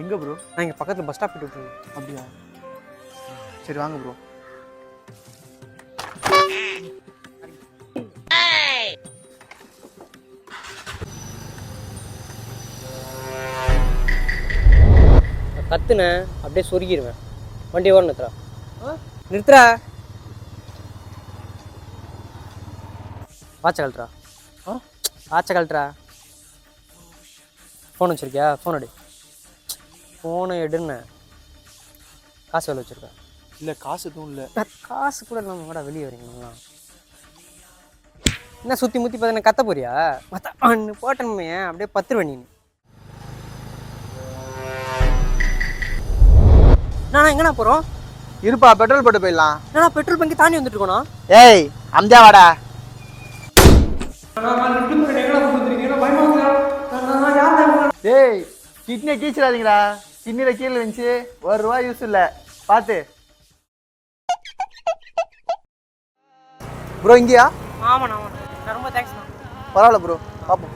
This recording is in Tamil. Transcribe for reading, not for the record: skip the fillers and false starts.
எங்கே ப்ரோ? நான் இங்கே பக்கத்தில் பஸ் ஸ்டாப் போய்ட்டு விட்டுருங்க. அப்படியா? சரி வாங்க ப்ரோ. கத்துனேன் அப்படியே சொருகிடுவேன். வண்டி ஓட நிறுத்துறா. நிறுத்துறா. வாட்சை கழட்டுறா. வாட்சை கழட்டுறா. ஃபோன் வச்சுருக்கியா? ஃபோன் எடு. ஃபோனை எடுன்னு. காசு எவ்வளோ வச்சுருக்கேன்? இல்லை காசு எதுவும் இல்லை. காசு கூட நம்ம கூட வெளியே வரீங்களா? என்ன சுற்றி முற்றி பார்த்து கத்த போறியா? போட்டணுமே அப்படியே பத்துருவேன் நீ. நான் எங்கண்ணா போகிறோம்? இருப்பா, பெட்ரோல் போட்டு போயிடலாம். நான் பெட்ரோல் பங்கு தாண்டி வந்துட்டு இருக்கோம். ஏய் அம்ஜா வாடா. ஏய் கிட்னியை கீச்சிடாதீங்களா. கிட்னியில் கீழே வந்துச்சு. ₹1 யூஸ் இல்லை, பார்த்து. ப்ரோ இங்கேயா? ஆமாண்ணா ஆமாண்ணா. ரொம்ப தேங்க்ஸ்ண்ணா. பரவாயில்ல ப்ரோ, பார்ப்போம்.